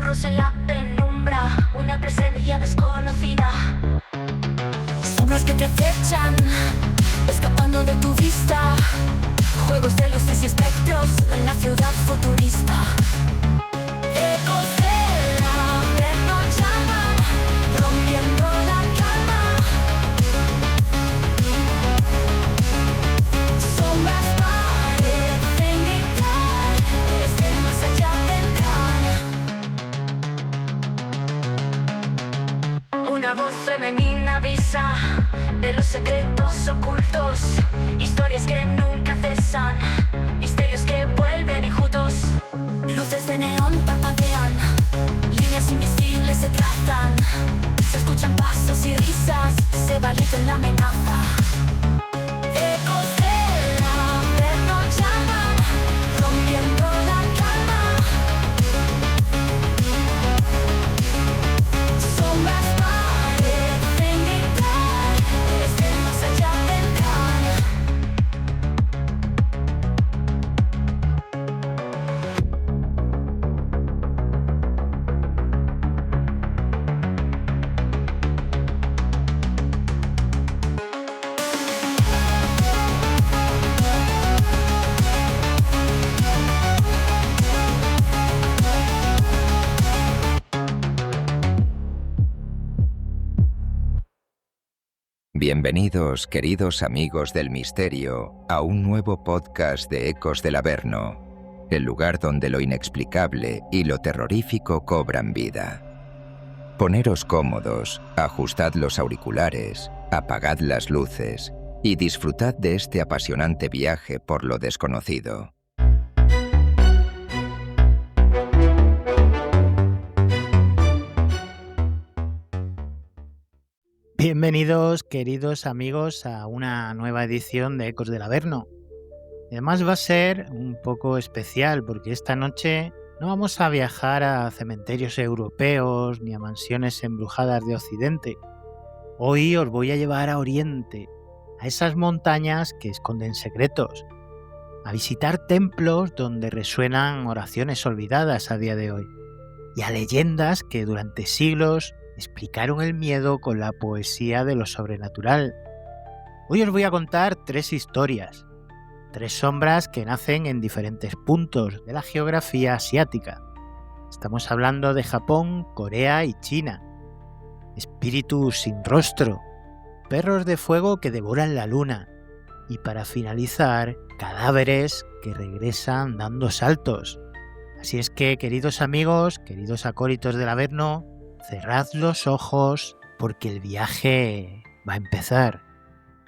susurros en la penumbra, una presencia desconocida. Sombras que te acechan, escapando de tu vista. Juegos de luces y espectros en la ciudad futurista. Ecos del averno llaman, rompiendo la calma. Sombras parecen gritar, desde más allá vendrán. Una voz femenina avisa de los secretos ocultos, historias que nunca cesan, misterios que vuelven enjutos. Luces de neón parpadean, líneas invisibles se trazan, se escuchan pasos y risas, se va en la amenaza. Ecos del averno llaman, rompiendo la calma. Sombras parecen gritar, desde más allá vendrán. Bienvenidos, queridos amigos del misterio, a un nuevo podcast de Ecos del Averno, el lugar donde lo inexplicable y lo terrorífico cobran vida. Poneros cómodos, ajustad los auriculares, apagad las luces y disfrutad de este apasionante viaje por lo desconocido. Bienvenidos, queridos amigos, a una nueva edición de Ecos del Averno. Además va a ser un poco especial porque esta noche no vamos a viajar a cementerios europeos ni a mansiones embrujadas de Occidente. Hoy os voy a llevar a Oriente, a esas montañas que esconden secretos, a visitar templos donde resuenan oraciones olvidadas a día de hoy y a leyendas que durante siglos explicaron el miedo con la poesía de lo sobrenatural. Hoy os voy a contar 3 historias, 3 sombras que nacen en diferentes puntos de la geografía asiática. Estamos hablando de Japón, Corea y China. Espíritus sin rostro, perros de fuego que devoran la luna y, para finalizar, cadáveres que regresan dando saltos. Así es que, queridos amigos, queridos acólitos del Averno, cerrad los ojos porque el viaje va a empezar.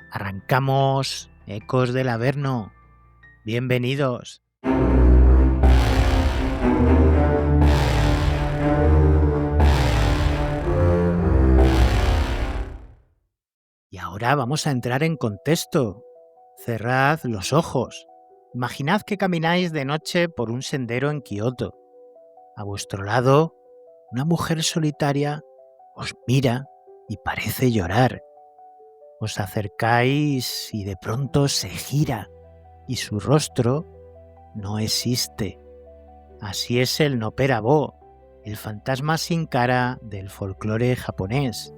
Arrancamos, Ecos del Averno. Bienvenidos. Y ahora vamos a entrar en contexto. Cerrad los ojos. Imaginad que camináis de noche por un sendero en Kioto. A vuestro lado, una mujer solitaria os mira y parece llorar. Os acercáis y de pronto se gira y su rostro no existe. Así es el Noperabo, el fantasma sin cara del folclore japonés.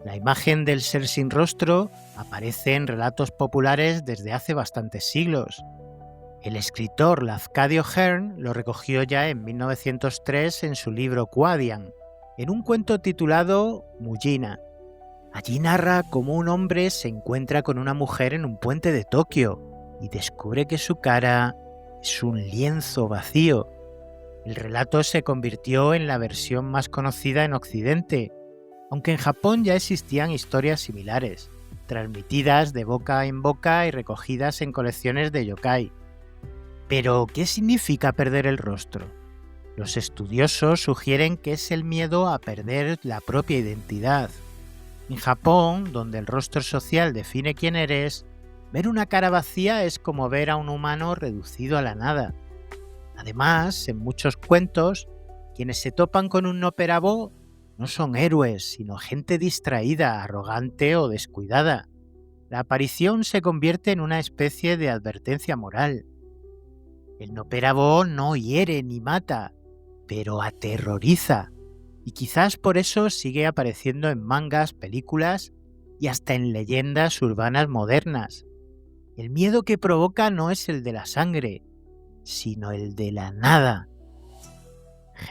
La imagen del ser sin rostro aparece en relatos populares desde hace bastantes siglos. El escritor Lafcadio Hearn lo recogió ya en 1903 en su libro Kwadian, en un cuento titulado Mujina. Allí narra cómo un hombre se encuentra con una mujer en un puente de Tokio y descubre que su cara es un lienzo vacío. El relato se convirtió en la versión más conocida en Occidente, aunque en Japón ya existían historias similares, transmitidas de boca en boca y recogidas en colecciones de yokai. Pero, ¿qué significa perder el rostro? Los estudiosos sugieren que es el miedo a perder la propia identidad. En Japón, donde el rostro social define quién eres, ver una cara vacía es como ver a un humano reducido a la nada. Además, en muchos cuentos, quienes se topan con un Noperabo no son héroes, sino gente distraída, arrogante o descuidada. La aparición se convierte en una especie de advertencia moral. El Noperabo no hiere ni mata, pero aterroriza. Y quizás por eso sigue apareciendo en mangas, películas y hasta en leyendas urbanas modernas. El miedo que provoca no es el de la sangre, sino el de la nada.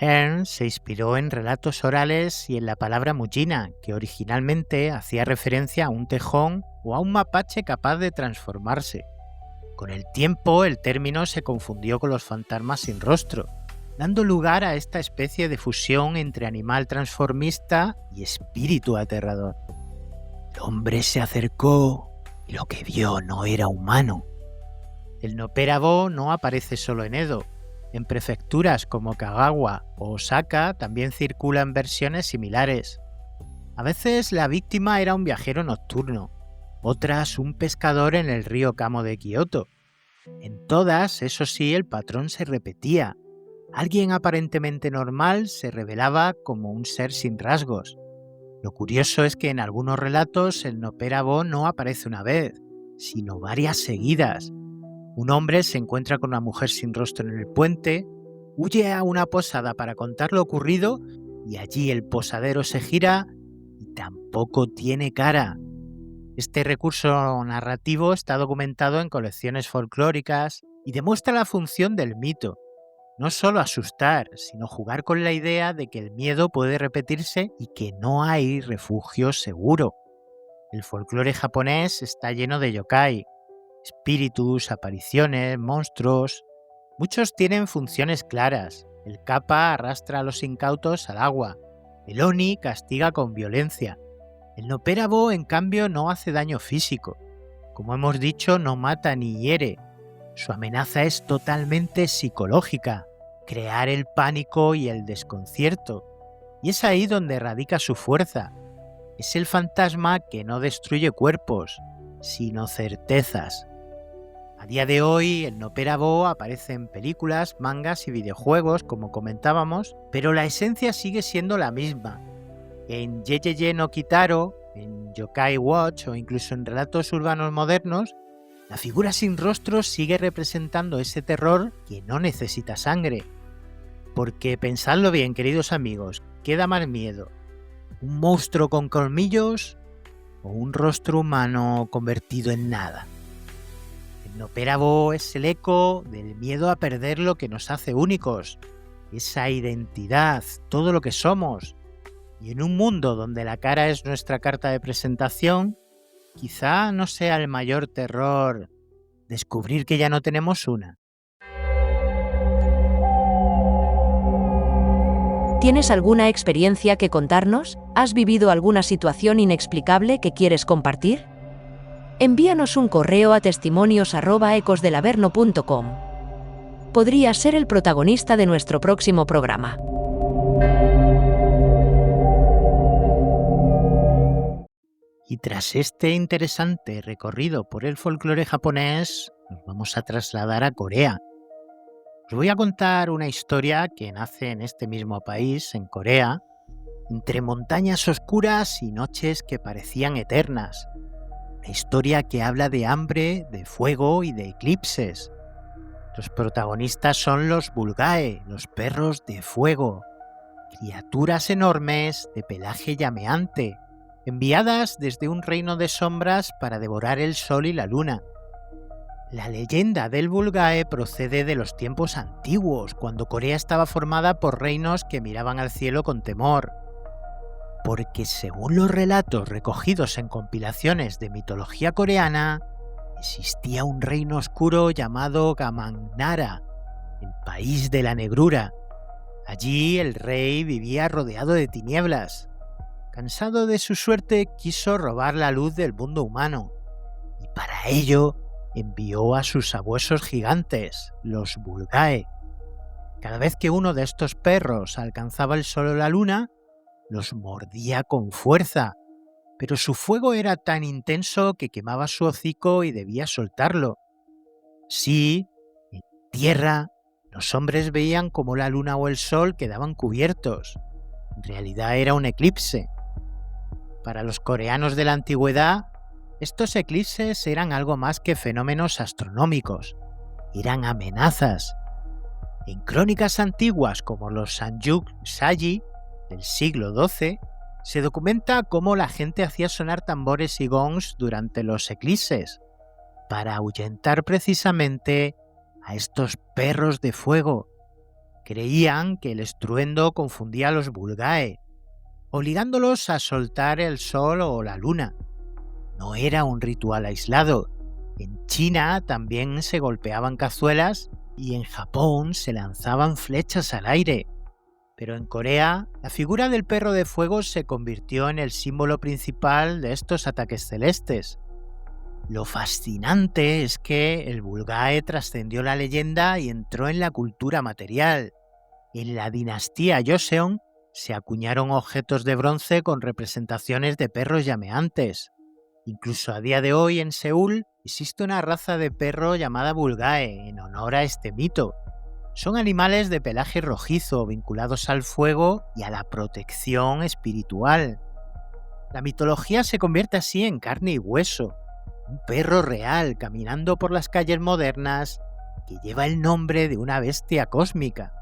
Hearn se inspiró en relatos orales y en la palabra mullina, que originalmente hacía referencia a un tejón o a un mapache capaz de transformarse. Con el tiempo, el término se confundió con los fantasmas sin rostro, dando lugar a esta especie de fusión entre animal transformista y espíritu aterrador. El hombre se acercó y lo que vio no era humano. El nopérabo no aparece solo en Edo. En prefecturas como Kagawa o Osaka también circulan versiones similares. A veces la víctima era un viajero nocturno, otras un pescador en el río Kamo de Kioto. En todas, eso sí, el patrón se repetía. Alguien aparentemente normal se revelaba como un ser sin rasgos. Lo curioso es que en algunos relatos el nopérabo no aparece una vez, sino varias seguidas. Un hombre se encuentra con una mujer sin rostro en el puente, huye a una posada para contar lo ocurrido y allí el posadero se gira y tampoco tiene cara. Este recurso narrativo está documentado en colecciones folclóricas y demuestra la función del mito. No solo asustar, sino jugar con la idea de que el miedo puede repetirse y que no hay refugio seguro. El folclore japonés está lleno de yokai, espíritus, apariciones, monstruos. Muchos tienen funciones claras. El kappa arrastra a los incautos al agua. El oni castiga con violencia. El nopérabo, en cambio, no hace daño físico. Como hemos dicho, no mata ni hiere. Su amenaza es totalmente psicológica, crear el pánico y el desconcierto. Y es ahí donde radica su fuerza. Es el fantasma que no destruye cuerpos, sino certezas. A día de hoy, el nopérabo aparece en películas, mangas y videojuegos, como comentábamos, pero la esencia sigue siendo la misma. En Yeyeye no Kitaro, en Yokai Watch o incluso en relatos urbanos modernos, la figura sin rostro sigue representando ese terror que no necesita sangre. Porque pensadlo bien, queridos amigos, ¿qué da más miedo? ¿Un monstruo con colmillos o un rostro humano convertido en nada? El nopérabo es el eco del miedo a perder lo que nos hace únicos, esa identidad, todo lo que somos. Y en un mundo donde la cara es nuestra carta de presentación, quizá no sea el mayor terror descubrir que ya no tenemos una. ¿Tienes alguna experiencia que contarnos? ¿Has vivido alguna situación inexplicable que quieres compartir? Envíanos un correo a testimonios@ecosdelaverno.com. Podrías ser el protagonista de nuestro próximo programa. Y tras este interesante recorrido por el folclore japonés, nos vamos a trasladar a Corea. Os voy a contar una historia que nace en este mismo país, en Corea, entre montañas oscuras y noches que parecían eternas. Una historia que habla de hambre, de fuego y de eclipses. Los protagonistas son los Bulgae, los perros de fuego, criaturas enormes de pelaje llameante, enviadas desde un reino de sombras para devorar el sol y la luna. La leyenda del Bulgae procede de los tiempos antiguos, cuando Corea estaba formada por reinos que miraban al cielo con temor. Porque según los relatos recogidos en compilaciones de mitología coreana, existía un reino oscuro llamado Gamangnara, el país de la negrura. Allí el rey vivía rodeado de tinieblas. Cansado de su suerte, quiso robar la luz del mundo humano, y para ello envió a sus sabuesos gigantes, los Bulgae. Cada vez que uno de estos perros alcanzaba el sol o la luna, los mordía con fuerza, pero su fuego era tan intenso que quemaba su hocico y debía soltarlo. Sí, en tierra, los hombres veían como la luna o el sol quedaban cubiertos. En realidad era un eclipse. Para los coreanos de la antigüedad, estos eclipses eran algo más que fenómenos astronómicos. Eran amenazas. En crónicas antiguas como los Sanjuk Saji del siglo XII, se documenta cómo la gente hacía sonar tambores y gongs durante los eclipses, para ahuyentar precisamente a estos perros de fuego. Creían que el estruendo confundía a los Bulgae, obligándolos a soltar el sol o la luna. No era un ritual aislado. En China también se golpeaban cazuelas y en Japón se lanzaban flechas al aire. Pero en Corea, la figura del perro de fuego se convirtió en el símbolo principal de estos ataques celestes. Lo fascinante es que el Bulgae trascendió la leyenda y entró en la cultura material. En la dinastía Joseon se acuñaron objetos de bronce con representaciones de perros llameantes. Incluso a día de hoy en Seúl existe una raza de perro llamada Bulgae en honor a este mito. Son animales de pelaje rojizo vinculados al fuego y a la protección espiritual. La mitología se convierte así en carne y hueso. Un perro real caminando por las calles modernas que lleva el nombre de una bestia cósmica.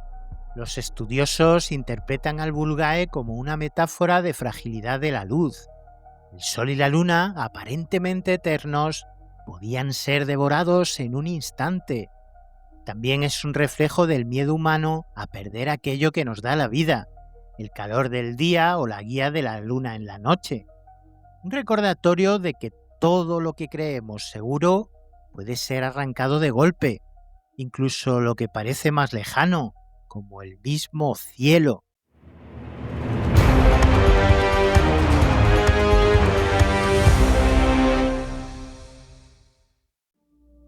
Los estudiosos interpretan al Bulgae como una metáfora de fragilidad de la luz. El sol y la luna, aparentemente eternos, podían ser devorados en un instante. También es un reflejo del miedo humano a perder aquello que nos da la vida, el calor del día o la guía de la luna en la noche. Un recordatorio de que todo lo que creemos seguro puede ser arrancado de golpe, incluso lo que parece más lejano, como el mismo cielo.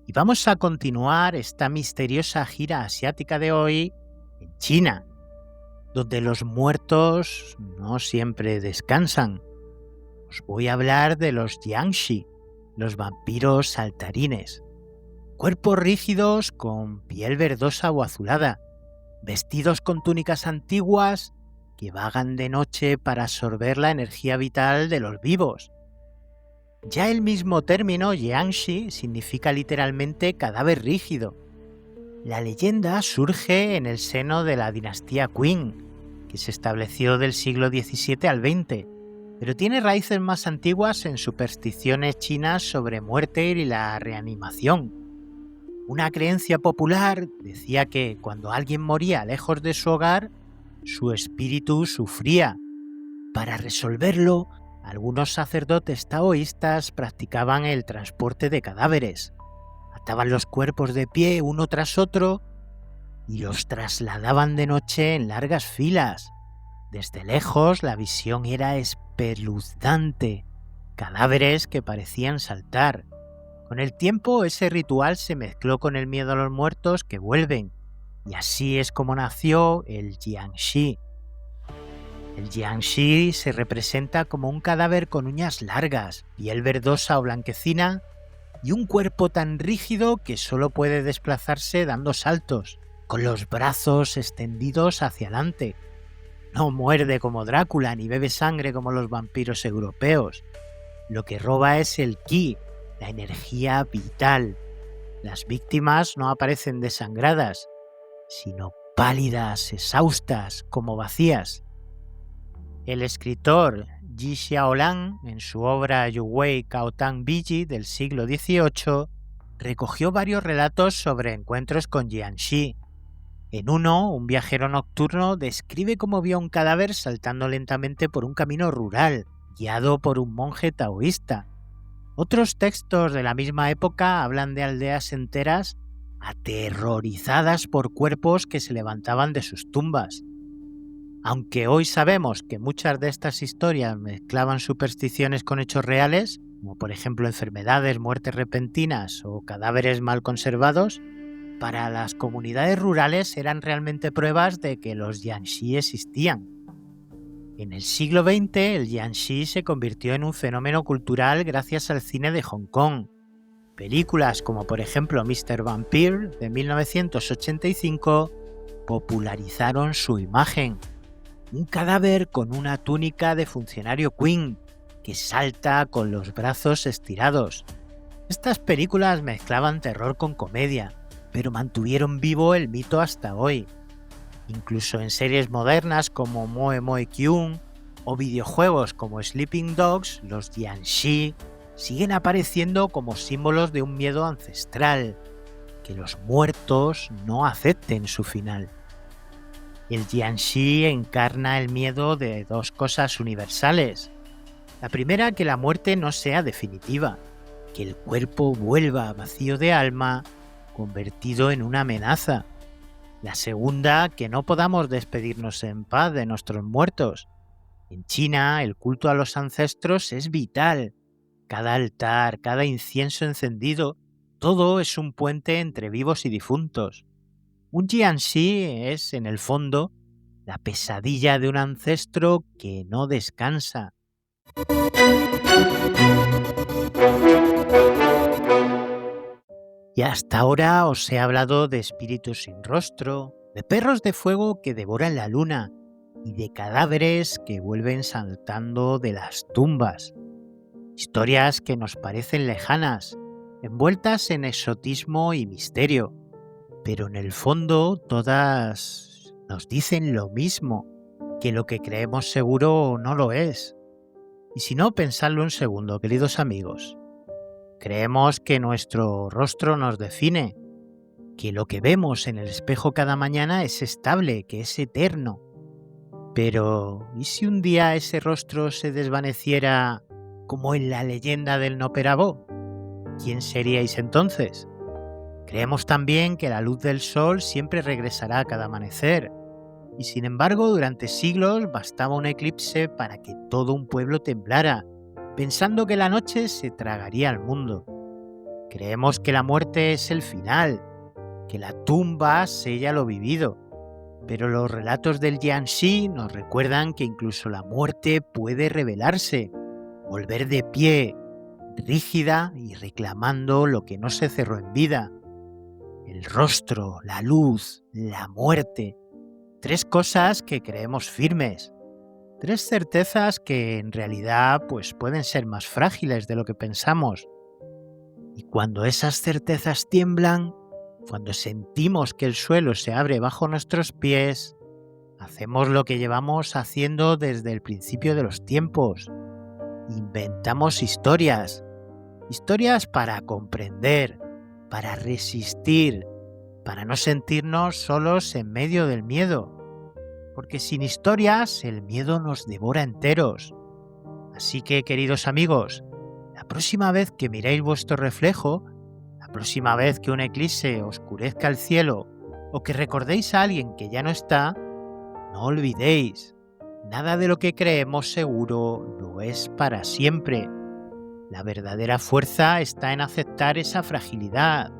Y vamos a continuar esta misteriosa gira asiática de hoy en China, donde los muertos no siempre descansan. Os voy a hablar de los Jiangshi, los vampiros saltarines. Cuerpos rígidos con piel verdosa o azulada, vestidos con túnicas antiguas que vagan de noche para absorber la energía vital de los vivos. Ya el mismo término Jiangshi significa literalmente cadáver rígido. La leyenda surge en el seno de la dinastía Qing, que se estableció del siglo XVII al XX, pero tiene raíces más antiguas en supersticiones chinas sobre muerte y la reanimación. Una creencia popular decía que cuando alguien moría lejos de su hogar, su espíritu sufría. Para resolverlo, algunos sacerdotes taoístas practicaban el transporte de cadáveres. Ataban los cuerpos de pie uno tras otro y los trasladaban de noche en largas filas. Desde lejos la visión era espeluznante, cadáveres que parecían saltar. Con el tiempo ese ritual se mezcló con el miedo a los muertos que vuelven, y así es como nació el Jiangshi. El Jiangshi se representa como un cadáver con uñas largas, piel verdosa o blanquecina y un cuerpo tan rígido que solo puede desplazarse dando saltos, con los brazos extendidos hacia adelante. No muerde como Drácula ni bebe sangre como los vampiros europeos. Lo que roba es el ki, la energía vital. Las víctimas no aparecen desangradas, sino pálidas, exhaustas, como vacías. El escritor Ji Xiaolan, en su obra Yuwei Caotang Biji del siglo XVIII, recogió varios relatos sobre encuentros con Jiangshi. En uno, un viajero nocturno describe cómo vio un cadáver saltando lentamente por un camino rural, guiado por un monje taoísta. Otros textos de la misma época hablan de aldeas enteras aterrorizadas por cuerpos que se levantaban de sus tumbas. Aunque hoy sabemos que muchas de estas historias mezclaban supersticiones con hechos reales, como por ejemplo enfermedades, muertes repentinas o cadáveres mal conservados, para las comunidades rurales eran realmente pruebas de que los Jiangshi existían. En el siglo XX, el Jiangshi se convirtió en un fenómeno cultural gracias al cine de Hong Kong. Películas como por ejemplo Mr. Vampire de 1985 popularizaron su imagen. Un cadáver con una túnica de funcionario Qing que salta con los brazos estirados. Estas películas mezclaban terror con comedia, pero mantuvieron vivo el mito hasta hoy. Incluso en series modernas como Moe Moe Kyun o videojuegos como Sleeping Dogs, los Jiangshi siguen apareciendo como símbolos de un miedo ancestral, que los muertos no acepten su final. El Jiangshi encarna el miedo de dos cosas universales. La primera, que la muerte no sea definitiva, que el cuerpo vuelva vacío de alma, convertido en una amenaza. La segunda, que no podamos despedirnos en paz de nuestros muertos. En China, el culto a los ancestros es vital. Cada altar, cada incienso encendido, todo es un puente entre vivos y difuntos. Un Jiangshi es, en el fondo, la pesadilla de un ancestro que no descansa. Y hasta ahora os he hablado de espíritus sin rostro, de perros de fuego que devoran la luna y de cadáveres que vuelven saltando de las tumbas. Historias que nos parecen lejanas, envueltas en exotismo y misterio, pero en el fondo todas nos dicen lo mismo, que lo que creemos seguro no lo es. Y si no, pensadlo un segundo, queridos amigos. Creemos que nuestro rostro nos define, que lo que vemos en el espejo cada mañana es estable, que es eterno. Pero, ¿y si un día ese rostro se desvaneciera como en la leyenda del Noperabó? ¿Quién seríais entonces? Creemos también que la luz del sol siempre regresará a cada amanecer, y sin embargo durante siglos bastaba un eclipse para que todo un pueblo temblara, pensando que la noche se tragaría al mundo. Creemos que la muerte es el final, que la tumba sella lo vivido, pero los relatos del Jiangshi nos recuerdan que incluso la muerte puede rebelarse, volver de pie, rígida y reclamando lo que no se cerró en vida. El rostro, la luz, la muerte, tres cosas que creemos firmes. Tres certezas que en realidad pueden ser más frágiles de lo que pensamos. Y cuando esas certezas tiemblan, cuando sentimos que el suelo se abre bajo nuestros pies, hacemos lo que llevamos haciendo desde el principio de los tiempos. Inventamos historias. Historias para comprender, para resistir, para no sentirnos solos en medio del miedo. Porque sin historias el miedo nos devora enteros. Así que, queridos amigos, la próxima vez que miréis vuestro reflejo, la próxima vez que un eclipse oscurezca el cielo o que recordéis a alguien que ya no está, no olvidéis, nada de lo que creemos seguro lo es para siempre. La verdadera fuerza está en aceptar esa fragilidad,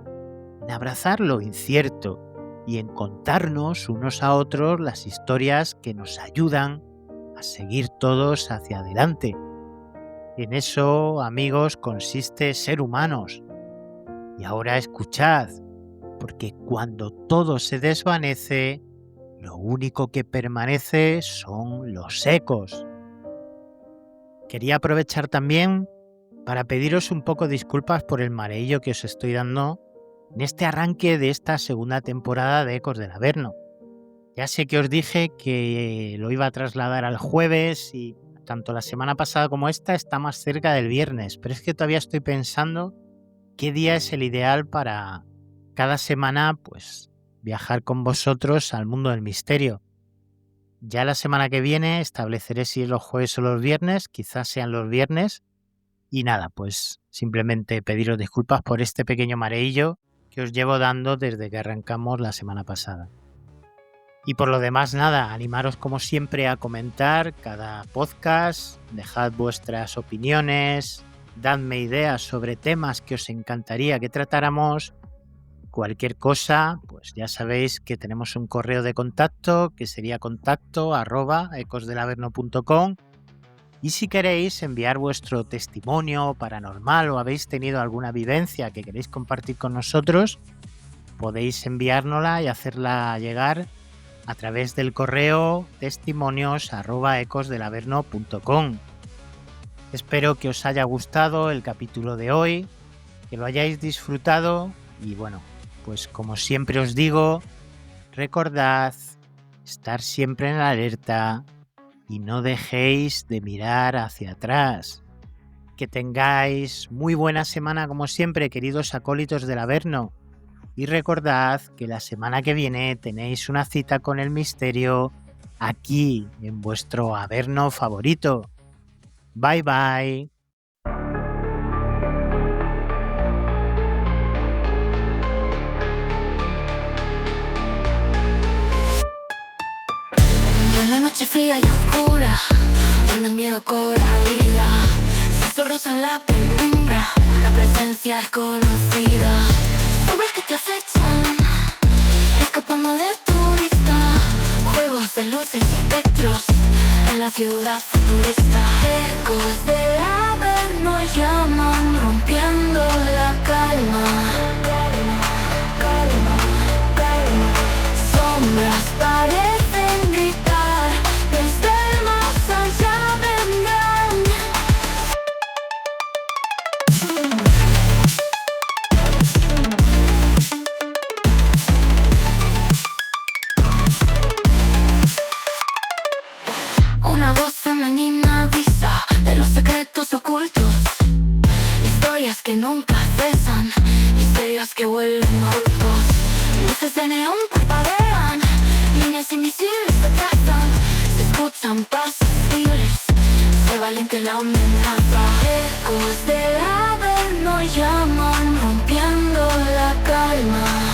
en abrazar lo incierto y en contarnos unos a otros las historias que nos ayudan a seguir todos hacia adelante. En eso, amigos, consiste ser humanos. Y ahora escuchad, porque cuando todo se desvanece, lo único que permanece son los ecos. Quería aprovechar también para pediros un poco disculpas por el mareillo que os estoy dando en este arranque de esta segunda temporada de Ecos del Averno. Ya sé que os dije que lo iba a trasladar al jueves y tanto la semana pasada como esta está más cerca del viernes, pero es que todavía estoy pensando qué día es el ideal para cada semana viajar con vosotros al mundo del misterio. Ya la semana que viene estableceré si es los jueves o los viernes, quizás sean los viernes. Y nada, simplemente pediros disculpas por este pequeño mareillo que os llevo dando desde que arrancamos la semana pasada. Y por lo demás, nada, animaros como siempre a comentar cada podcast, dejad vuestras opiniones, dadme ideas sobre temas que os encantaría que tratáramos. Cualquier cosa, ya sabéis que tenemos un correo de contacto que sería contacto@ecosdelaverno.com. Y si queréis enviar vuestro testimonio paranormal o habéis tenido alguna vivencia que queréis compartir con nosotros, podéis enviárnosla y hacerla llegar a través del correo testimonios@ecosdelaverno.com. Espero que os haya gustado el capítulo de hoy, que lo hayáis disfrutado y pues como siempre os digo, recordad estar siempre en la alerta y no dejéis de mirar hacia atrás. Que tengáis muy buena semana como siempre, queridos acólitos del Averno. Y recordad que la semana que viene tenéis una cita con el misterio aquí en vuestro Averno favorito. Bye bye. En la noche fría y oscura, donde el miedo cobra vida, susurros en la penumbra, la presencia es conocida. Nubes que te acechan, escapando de tu vista, juegos de luces y espectros en la ciudad futurista. Ecos del Averno llaman, rompiendo la calma. Sombras parecen gritar, desde el más allá vendrán. Una voz femenina avisa de los secretos ocultos, historias que nunca cesan, misterios que vuelven ocultos. Luces de neón parpadean, líneas invisibles se trazan, se escuchan pasos libres, se valiente la amenaza. Ecos del Averno llaman, rompiendo la calma.